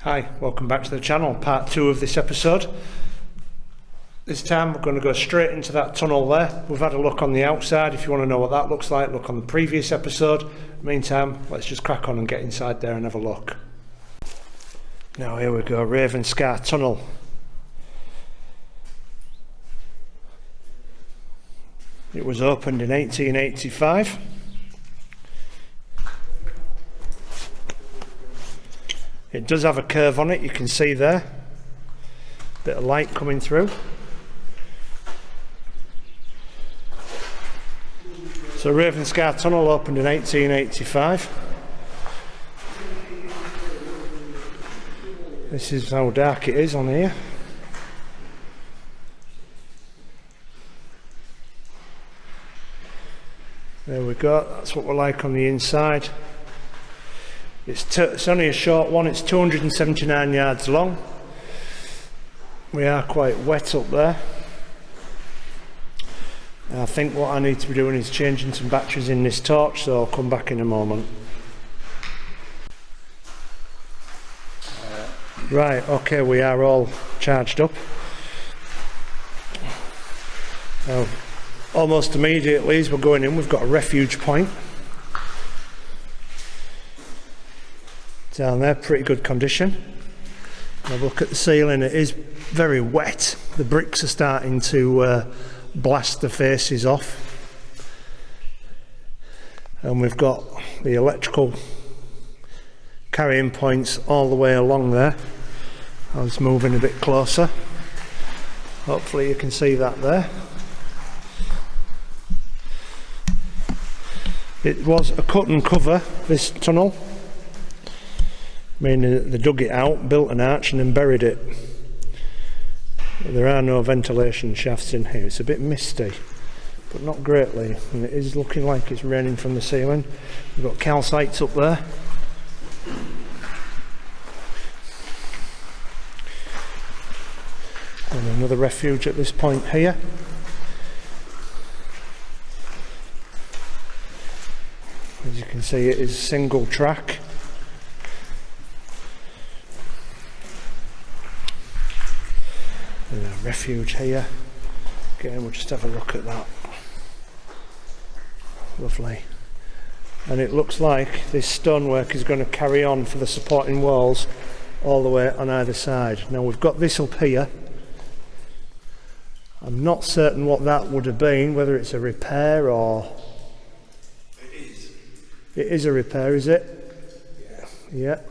Hi, welcome back to the channel, part 2 of this episode. This time we're going to go straight into that tunnel there. We've had a look on the outside. If you want to know what that looks like, look on the previous episode. Meantime, let's just crack on and get inside there and have a look. Now here we go, Ravenscar tunnel. It was opened in 1885. It does have a curve on it, you can see there. Bit of light coming through. So Ravenscar Tunnel opened in 1885. This is how dark it is on here. There we go, that's what we're like on the inside. It's only a short one, it's 279 yards long. We are quite wet up there. I think what I need to be doing is changing some batteries in this torch, so I'll come back in a moment. Right, okay, we are all charged up. Now, almost immediately as we're going in, we've got a refuge point. Down there, pretty good condition. Have a look at the ceiling, it is very wet. The bricks are starting to blast the faces off. And we've got the electrical carrying points all the way along there. I was moving a bit closer. Hopefully you can see that there. It was a cut and cover, this tunnel. Meaning that they dug it out, built an arch and then buried it. There are no ventilation shafts in here. It's a bit misty, but not greatly. And it is looking like it's raining from the ceiling. We've got calcites up there. And another refuge at this point here. As you can see, it is single track. And a refuge here. Again, we'll just have a look at that. Lovely. And it looks like this stonework is going to carry on for the supporting walls all the way on either side. Now we've got this up here. I'm not certain what that would have been, whether it's a repair or... It is. It is a repair, is it? Yeah.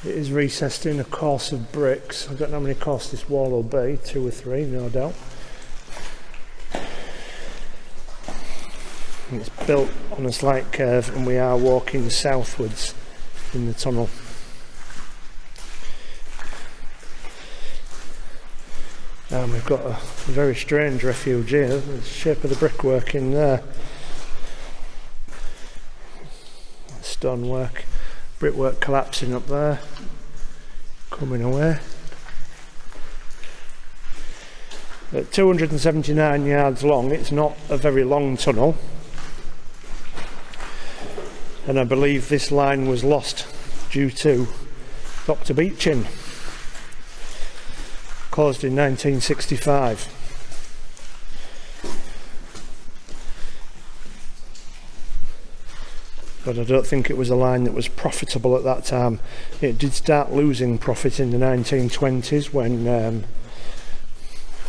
It is recessed in a course of bricks. I don't know how many courses this wall will be, 2 or 3, no doubt. And it's built on a slight curve and we are walking southwards in the tunnel. And we've got a very strange refuge here, the shape of the brickwork in there. Stonework. Brickwork collapsing up there, coming away. At 279 yards long, it's not a very long tunnel. And I believe this line was lost due to Dr. Beeching. Closed in 1965. But I don't think it was a line that was profitable at that time. It did start losing profit in the 1920s when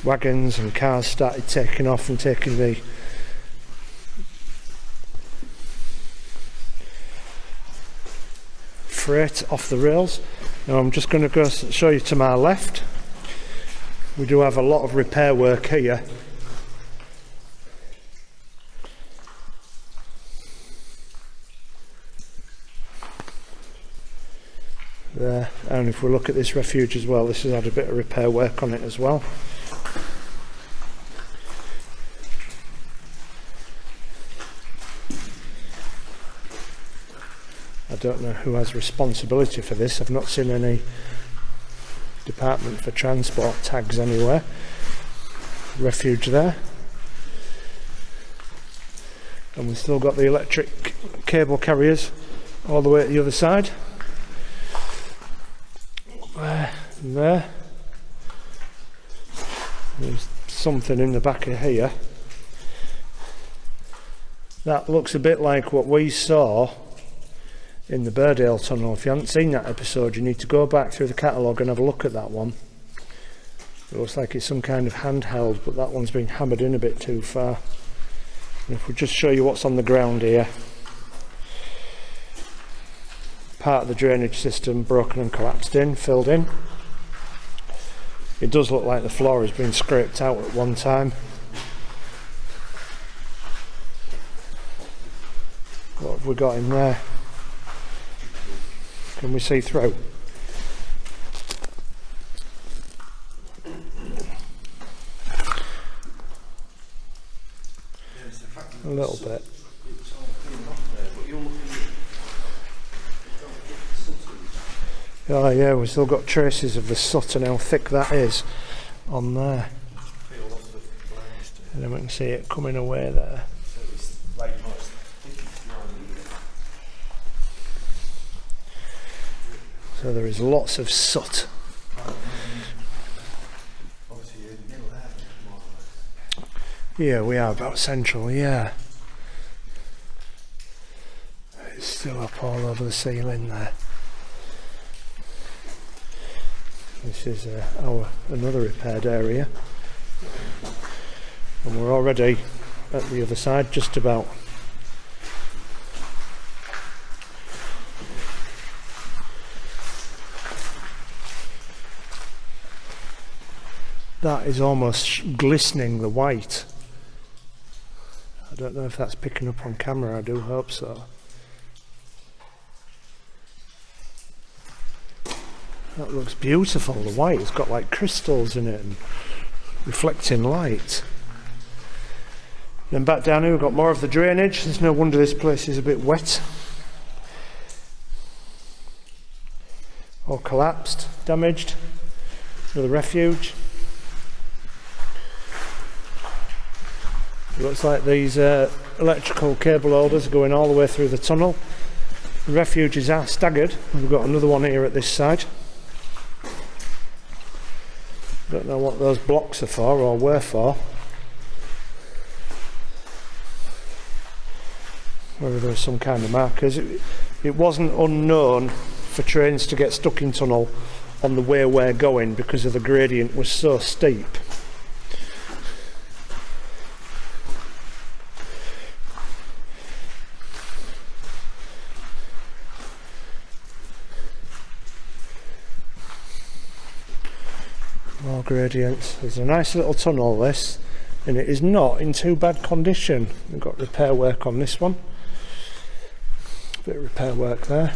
wagons and cars started taking off and taking the freight off the rails. Now I'm just going to go show you to my left. We do have a lot of repair work here. There, and if we look at this refuge as well, this has had a bit of repair work on it as well. I don't know who has responsibility for this. I've not seen any Department for Transport tags anywhere. Refuge there. And we've still got the electric cable carriers all the way to the other side. And there's something in the back of here. That looks a bit like what we saw in the Burdale tunnel. If you haven't seen that episode, you need to go back through the catalogue and have a look at that one. It looks like it's some kind of handheld, but that one's been hammered in a bit too far. And if we just show you what's on the ground here, part of the drainage system broken and collapsed in, filled in. It does look like the floor has been scraped out at one time. What have we got in there? Can we see through? A little bit. Oh yeah, we've still got traces of the soot and how thick that is on there. And then we can see it coming away there. So there is lots of soot. Yeah, we are about central, yeah. It's still up all over the ceiling there. This is another repaired area. And we're already at the other side, just about. That is almost glistening the white. I don't know if that's picking up on camera, I do hope so. That looks beautiful, the white. It's got like crystals in it and reflecting light. Then back down here we've got more of the drainage. There's no wonder this place is a bit wet. All collapsed, damaged. Another refuge. It looks like these electrical cable holders are going all the way through the tunnel. The refuges are staggered. We've got another one here at this side. Don't know what those blocks are for or were for. Whether there's some kind of markers. It wasn't unknown for trains to get stuck in tunnel on the way we're going because of the gradient was so steep. More gradients. There's a nice little tunnel this, and it is not in too bad condition. We've got repair work on this one. Bit of repair work there.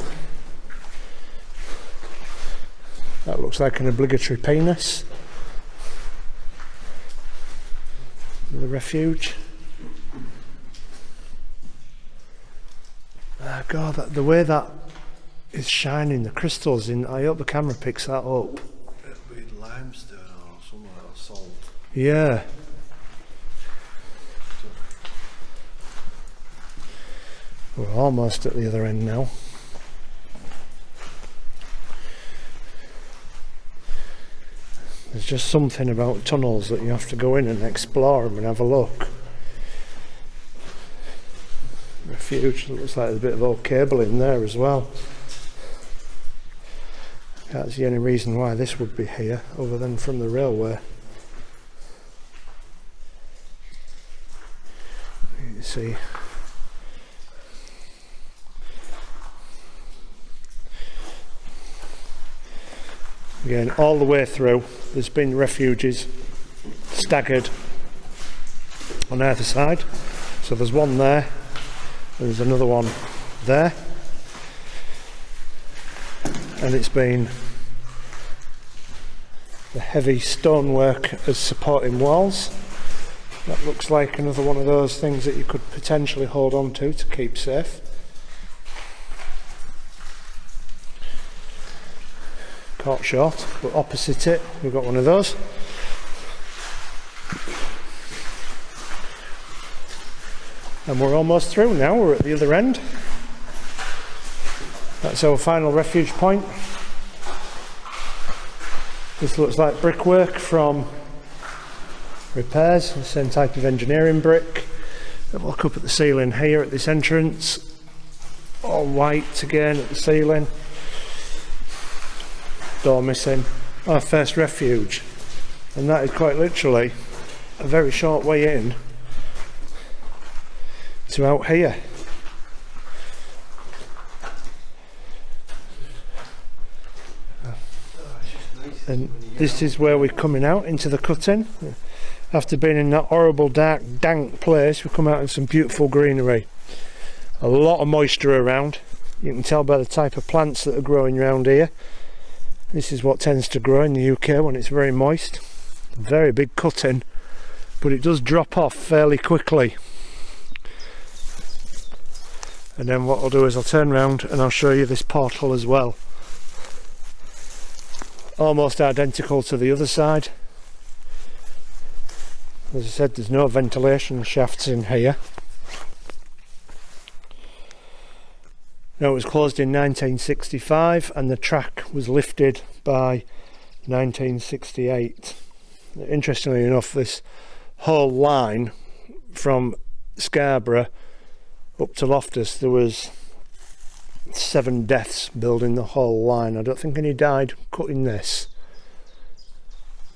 That looks like an obligatory penis. The refuge. Oh God, the way that is shining, the crystals in. I hope the camera picks that up. With limestone or something like salt. Yeah. We're almost at the other end now. There's just something about tunnels that you have to go in and explore them and have a look. Refuge, looks like there's a bit of old cable in there as well. That's the only reason why this would be here, other than from the railway. You can see. Again, all the way through, there's been refuges staggered on either side. So there's one there, and there's another one there. And it's been the heavy stonework as supporting walls. That looks like another one of those things that you could potentially hold on to keep safe. Caught short, but opposite it we've got one of those. And we're almost through now, we're at the other end. That's our final refuge point. This looks like brickwork from repairs, the same type of engineering brick. Have a look up at the ceiling here at this entrance. All white again at the ceiling. Door missing. Our first refuge. And that is quite literally a very short way in to out here. And this is where we're coming out into the cutting. After being in that horrible dark dank place, we come out in some beautiful greenery. A lot of moisture around. You can tell by the type of plants that are growing around here. This is what tends to grow in the UK when it's very moist. Very big cutting, but it does drop off fairly quickly. And then what I'll do is I'll turn around and I'll show you this portal as well. Almost identical to the other side. As I said, there's no ventilation shafts in here. Now, it was closed in 1965 and the track was lifted by 1968. Interestingly enough, this whole line from Scarborough up to Loftus, there was 7 deaths building the whole line. I don't think any died cutting this.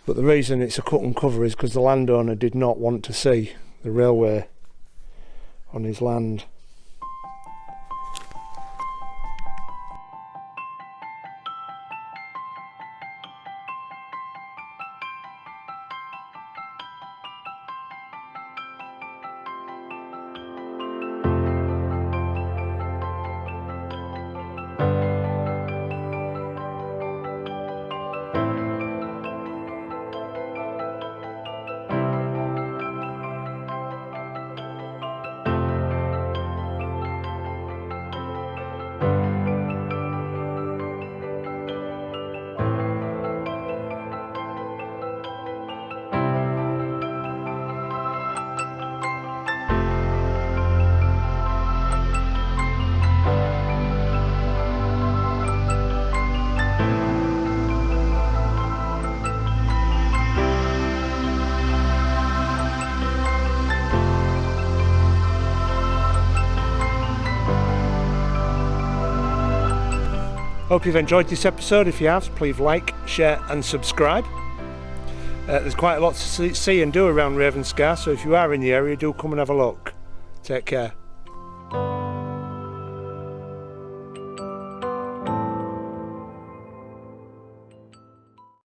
But the reason it's a cut and cover is because the landowner did not want to see the railway on his land. Hope you've enjoyed this episode. If you have, please like, share and subscribe. There's quite a lot to see and do around Ravenscar, so if you are in the area, do come and have a look. Take care.